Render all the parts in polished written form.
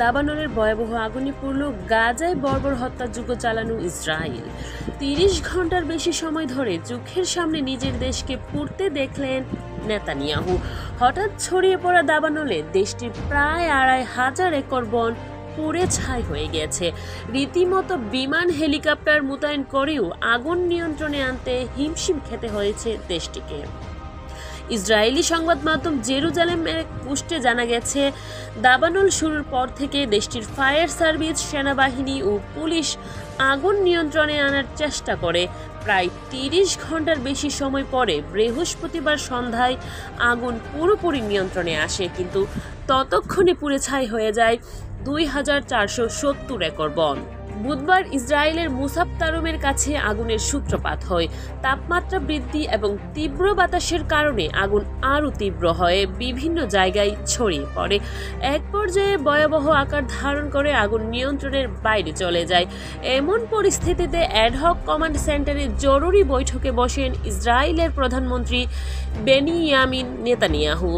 দাবানলের ভয়াবহ আগুনে পড়ল গাজায় বর্বর হত্যাযজ্ঞ চালানো ইসরায়েল। ৩০ ঘন্টার বেশি সময় ধরে চোখের সামনে নিজের দেশকে পুড়তে দেখলেন নেতানিয়াহু। হঠাৎ ছড়িয়ে পড়া দাবানলে দেশটির প্রায় ২৫০০ একর বন পুড়ে ছাই হয়ে গেছে। রীতিমতো বিমান হেলিকপ্টার মোতায়েন করেও আগুন নিয়ন্ত্রণে আনতে হিমশিম খেতে হয়েছে দেশটিকে। ইসরায়েলি সংবাদ মাধ্যম জেরুজালেমের পোস্টে জানা গেছে, দাবানল শুরুর পর থেকে দেশটির ফায়ার সার্ভিস, সেনাবাহিনী ও পুলিশ আগুন নিয়ন্ত্রণে আনার চেষ্টা করে। প্রায় ৩০ ঘন্টার বেশি সময় পরে বৃহস্পতিবার সন্ধ্যায় আগুন পুরোপুরি নিয়ন্ত্রণে আসে, কিন্তু ততক্ষণে পুড়ে ছাই হয়ে যায় ২৪৭০ একর বন। বুধবার ইসরায়েলের মুসাব তারুমের কাছে আগুনের সূত্রপাত হয়। তাপমাত্রা বৃদ্ধি এবং তীব্র বাতাসের কারণে আগুন আরও তীব্র হয়ে বিভিন্ন জায়গায় ছড়িয়ে পড়ে। এক পর্যায়ে ভয়াবহ আকার ধারণ করে আগুন নিয়ন্ত্রণের বাইরে চলে যায়। এমন পরিস্থিতিতে অ্যাডহক কমান্ড সেন্টারে জরুরি বৈঠকে বসেন ইসরায়েলের প্রধানমন্ত্রী বেনিয়ামিন নেতানিয়াহু।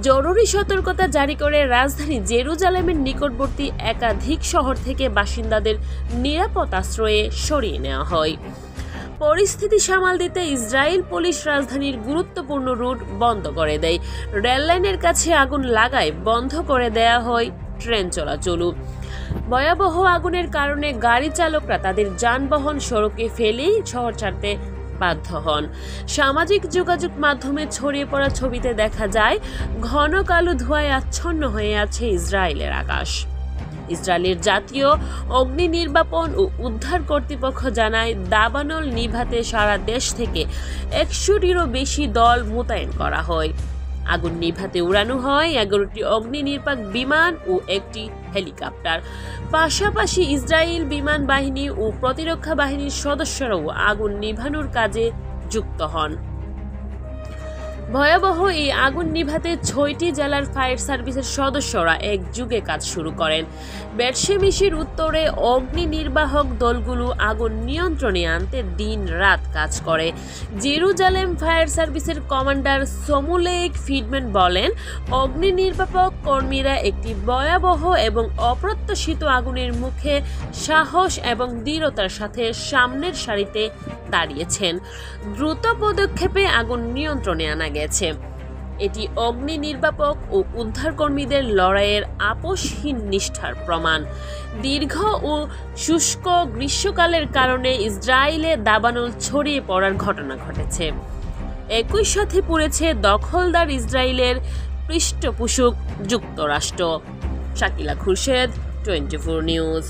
জরুরি সতর্কতা জারি করে রাজধানী জেরুজালেমের নিকটবর্তী একাধিক শহর থেকে বাসিন্দাদের নিরাপদ আশ্রয়ে সরিয়ে নেওয়া হয়। পরিস্থিতি সামাল দিতে ইসরায়েল পুলিশ রাজধানীর গুরুত্বপূর্ণ রুট বন্ধ করে দেয়। রেললাইনের কাছে আগুন লাগায় বন্ধ করে দেয়া হয় ট্রেন চলাচলও। ভয়াবহ আগুনের কারণে গাড়ি চালকরা তাদের যানবাহন সড়কে ফেলেই শহর ছাড়তে বাধ্য হন। সামাজিক যোগাযোগ মাধ্যমে ছড়িয়ে পড়া ছবিতে দেখা যায় ঘন কালো ধোঁয়ায় আচ্ছন্ন হয়ে আছে ইসরায়েলের আকাশ। ইসরায়েলের জাতীয় অগ্নি নির্বাপন ও উদ্ধার কর্তৃপক্ষ জানায়, দাবানল নিভাতে সারা দেশ থেকে ১০০টিরও বেশি দল মোতায়েন করা হয়। আগুন নিভাতে উড়ানো হয় ১১টি অগ্নি নির্বাপক বিমান ও একটি হেলিকপ্টার। পাশাপাশি ইসরায়েল বিমান বাহিনী ও প্রতিরক্ষা বাহিনীর সদস্যরাও আগুন নিভানোর কাজে যুক্ত হন। ভয়াবহ এই আগুন নিভাতে ৬টি জেলার ফায়ার সার্ভিসের সদস্যরা একযোগে কাজ শুরু করেন। বেরশেমিশের উত্তরে অগ্নি নির্বাহক দলগুলো আগুন নিয়ন্ত্রণে আনতে দিন রাত কাজ করে। জেরুজালেম ফায়ার সার্ভিসের কমান্ডার সমুলেইক ফিডম্যান বলেন, অগ্নি নির্বাপক কর্মীরা একটি ভয়াবহ এবং অপ্রত্যাশিত আগুনের মুখে সাহস এবং দৃঢ়তার সাথে সামনের সারিতে দাঁড়িয়েছেন। দ্রুত পদক্ষেপে আগুন নিয়ন্ত্রণে আনা গেছে। এটি অগ্নি নির্বাপক ও উদ্ধারকর্মীদের লড়াইয়ের আপোষহীন নিষ্ঠার প্রমাণ। দীর্ঘ ও শুষ্ক গ্রীষ্মকালের কারণে ইসরায়েলে দাবানল ছড়িয়ে পড়ার ঘটনা ঘটেছে। একই সাথে পড়েছে দখলদার ইসরায়েলের পৃষ্ঠপোষক যুক্তরাষ্ট্র। শাকিলা খুরশেদ, 24 নিউজ।